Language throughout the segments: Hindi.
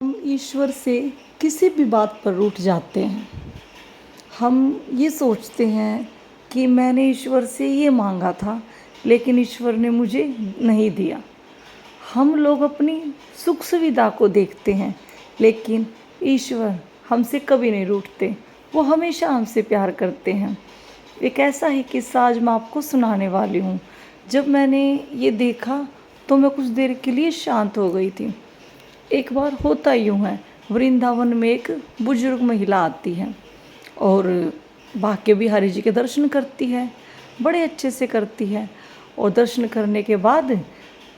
हम ईश्वर से किसी भी बात पर रूठ जाते हैं। हम ये सोचते हैं कि मैंने ईश्वर से ये मांगा था, लेकिन ईश्वर ने मुझे नहीं दिया। हम लोग अपनी सुख सुविधा को देखते हैं, लेकिन ईश्वर हमसे कभी नहीं रूठते। वो हमेशा हमसे प्यार करते हैं। एक ऐसा ही किस्सा आज मैं आपको सुनाने वाली हूँ। जब मैंने ये देखा तो मैं कुछ देर के लिए शांत हो गई थी। एक बार होता यूँ है, वृंदावन में एक बुजुर्ग महिला आती है और बांके बिहारी जी के दर्शन करती है। बड़े अच्छे से करती है और दर्शन करने के बाद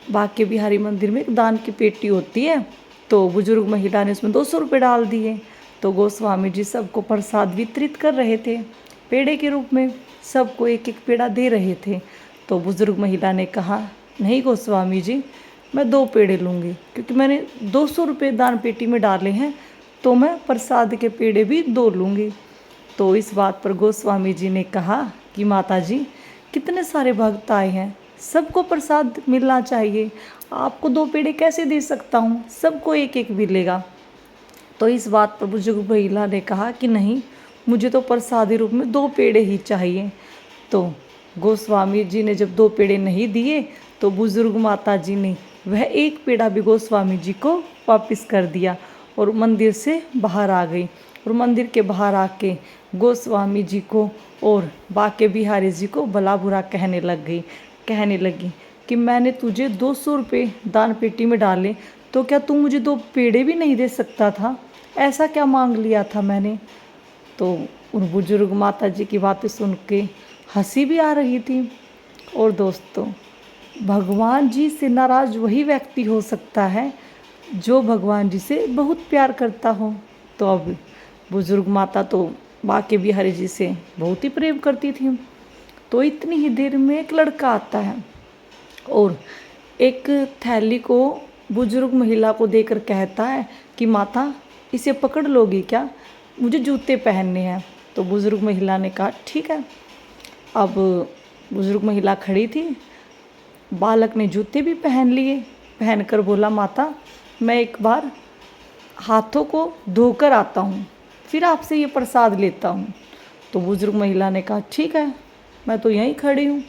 बांके बिहारी मंदिर में एक दान की पेटी होती है, तो बुजुर्ग महिला ने उसमें 200 रुपये डाल दिए। तो गोस्वामी जी सबको प्रसाद वितरित कर रहे थे, पेड़े के रूप में सबको एक एक पेड़ा दे रहे थे। तो बुजुर्ग महिला ने कहा, नहीं गोस्वामी जी, मैं 2 पेड़े लूँगी, क्योंकि मैंने 200 रुपये दान पेटी में डाले हैं, तो मैं प्रसाद के पेड़े भी 2 लूँगी। तो इस बात पर गोस्वामी जी ने कहा कि माता जी, कितने सारे भक्त आए हैं, सबको प्रसाद मिलना चाहिए, आपको 2 पेड़े कैसे दे सकता हूँ, सबको एक एक मिलेगा। तो इस बात पर बुजुर्ग महिला ने कहा कि नहीं, मुझे तो प्रसादी रूप में 2 पेड़े ही चाहिए। तो गोस्वामी जी ने जब 2 पेड़े नहीं दिए तो बुजुर्ग माता जी ने वह एक पेड़ा भी गोस्वामी जी को वापस कर दिया और मंदिर से बाहर आ गई। और मंदिर के बाहर आके गोस्वामी जी को और बांके बिहारी जी को भला बुरा कहने लगी कि मैंने तुझे 200 रुपये दान पेटी में डाले, तो क्या तू मुझे 2 पेड़े भी नहीं दे सकता था? ऐसा क्या मांग लिया था मैंने? तो उन बुजुर्ग माता जी की बातें सुन के हंसी भी आ रही थी। और दोस्तों, भगवान जी से नाराज़ वही व्यक्ति हो सकता है जो भगवान जी से बहुत प्यार करता हो। तो अब बुजुर्ग माता तो बांके बिहारी जी से बहुत ही प्रेम करती थी। तो इतनी ही देर में एक लड़का आता है और एक थैली को बुजुर्ग महिला को देकर कहता है कि माता, इसे पकड़ लोगी क्या? मुझे जूते पहनने हैं। तो बुजुर्ग महिला ने कहा ठीक है। अब बुजुर्ग महिला खड़ी थी, बालक ने जूते भी पहन लिए, पहनकर बोला, माता, मैं एक बार हाथों को धोकर आता हूँ, फिर आपसे ये प्रसाद लेता हूँ। तो बुजुर्ग महिला ने कहा ठीक है, मैं तो यहीं खड़ी हूँ।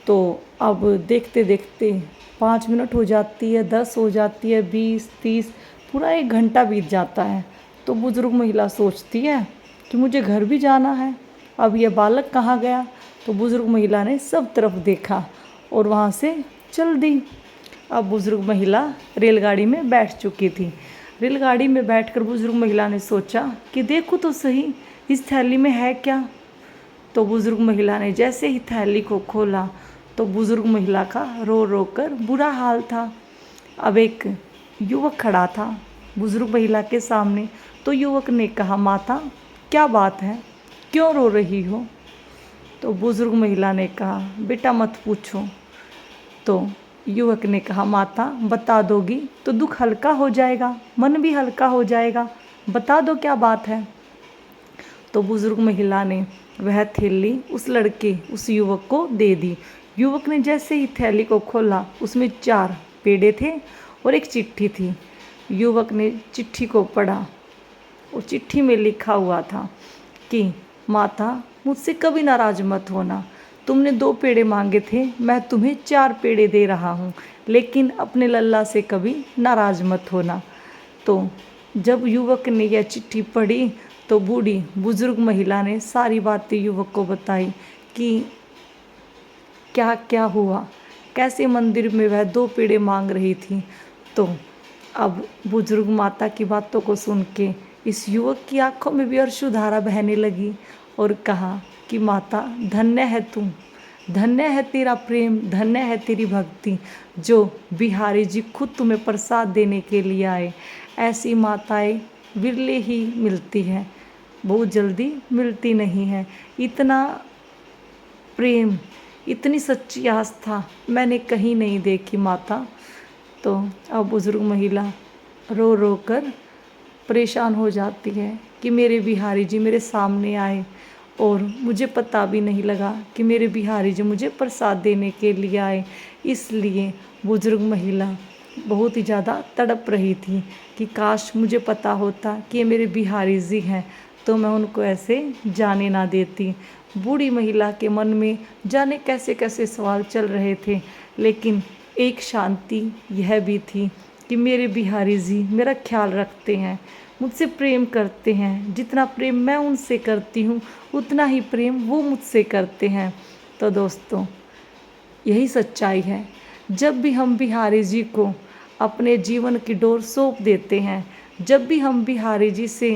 तो अब देखते देखते 5 मिनट हो जाती है, 10 हो जाती है, 20, 30, पूरा 1 घंटा बीत जाता है। तो बुजुर्ग महिला सोचती है कि मुझे घर भी जाना है, अब यह बालक कहाँ गया? तो बुजुर्ग महिला ने सब तरफ देखा और वहाँ से चल दी। अब बुजुर्ग महिला रेलगाड़ी में बैठ चुकी थी। रेलगाड़ी में बैठकर बुजुर्ग महिला ने सोचा कि देखो तो सही, इस थैली में है क्या? तो बुजुर्ग महिला ने जैसे ही थैली को खोला तो बुजुर्ग महिला का रो रो कर बुरा हाल था। अब एक युवक खड़ा था बुजुर्ग महिला के सामने। तो युवक ने कहा, माता, क्या बात है, क्यों रो रही हो? तो बुजुर्ग महिला ने कहा, बेटा मत पूछो। तो युवक ने कहा, माता, बता दोगी तो दुख हल्का हो जाएगा, मन भी हल्का हो जाएगा, बता दो क्या बात है। तो बुजुर्ग महिला ने वह थैली उस युवक को दे दी। युवक ने जैसे ही थैली को खोला, उसमें 4 पेड़े थे और एक चिट्ठी थी। युवक ने चिट्ठी को पढ़ा और चिट्ठी में लिखा हुआ था कि माता, मुझसे कभी नाराज़ मत होना, तुमने 2 पेड़े मांगे थे, मैं तुम्हें 4 पेड़े दे रहा हूँ, लेकिन अपने लल्ला से कभी नाराज़ मत होना। तो जब युवक ने यह चिट्ठी पढ़ी तो बूढ़ी बुजुर्ग महिला ने सारी बातें युवक को बताई कि क्या क्या हुआ, कैसे मंदिर में वह 2 पेड़े मांग रही थी। तो अब बुजुर्ग माता की बातों को सुन के इस युवक की आंखों में भी अश्रुधारा बहने लगी और कहा कि माता, धन्य है तुम, धन्य है तेरा प्रेम, धन्य है तेरी भक्ति, जो बिहारी जी खुद तुम्हें प्रसाद देने के लिए आए। ऐसी माताएं विरले ही मिलती हैं, बहुत जल्दी मिलती नहीं है। इतना प्रेम, इतनी सच्ची आस्था मैंने कहीं नहीं देखी माता। तो अब बुजुर्ग महिला रो रो कर परेशान हो जाती है कि मेरे बिहारी जी मेरे सामने आए और मुझे पता भी नहीं लगा कि मेरे बिहारी जी मुझे प्रसाद देने के लिए आए। इसलिए बुजुर्ग महिला बहुत ही ज़्यादा तड़प रही थी कि काश मुझे पता होता कि ये मेरे बिहारी जी हैं, तो मैं उनको ऐसे जाने ना देती। बूढ़ी महिला के मन में जाने कैसे कैसे सवाल चल रहे थे, लेकिन एक शांति यह भी थी कि मेरे बिहारी जी मेरा ख्याल रखते हैं, मुझसे प्रेम करते हैं। जितना प्रेम मैं उनसे करती हूँ उतना ही प्रेम वो मुझसे करते हैं। तो दोस्तों, यही सच्चाई है। जब भी हम बिहारी जी को अपने जीवन की डोर सौंप देते हैं, जब भी हम बिहारी जी से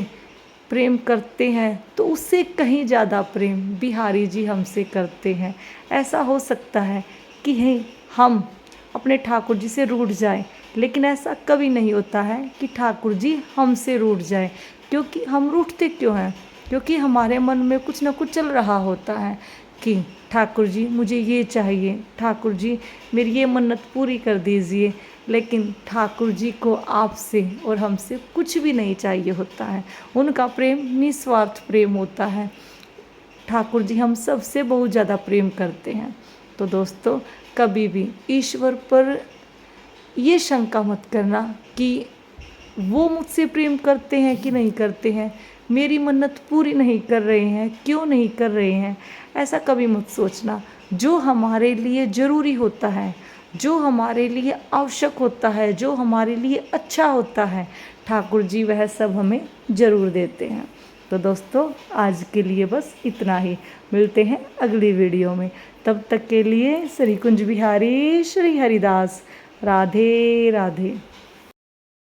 प्रेम करते हैं, तो उससे कहीं ज़्यादा प्रेम बिहारी जी हमसे करते हैं। ऐसा हो सकता है कि हम अपने ठाकुर जी से रूठ जाए, लेकिन ऐसा कभी नहीं होता है कि ठाकुर जी हमसे रूठ जाए। क्योंकि हम रूठते क्यों हैं? क्योंकि हमारे मन में कुछ ना कुछ चल रहा होता है कि ठाकुर जी मुझे ये चाहिए, ठाकुर जी मेरी ये मन्नत पूरी कर दीजिए। लेकिन ठाकुर जी को आपसे और हमसे कुछ भी नहीं चाहिए होता है। उनका प्रेम निस्वार्थ प्रेम होता है। ठाकुर जी हम सबसे बहुत ज़्यादा प्रेम करते हैं। तो दोस्तों, कभी भी ईश्वर पर ये शंका मत करना कि वो मुझसे प्रेम करते हैं कि नहीं करते हैं, मेरी मन्नत पूरी नहीं कर रहे हैं, क्यों नहीं कर रहे हैं। ऐसा कभी मत सोचना। जो हमारे लिए ज़रूरी होता है, जो हमारे लिए आवश्यक होता है, जो हमारे लिए अच्छा होता है, ठाकुर जी वह सब हमें ज़रूर देते हैं। तो दोस्तों, आज के लिए बस इतना ही। मिलते हैं अगली वीडियो में। तब तक के लिए श्री कुंज बिहारी श्री हरिदास। राधे राधे।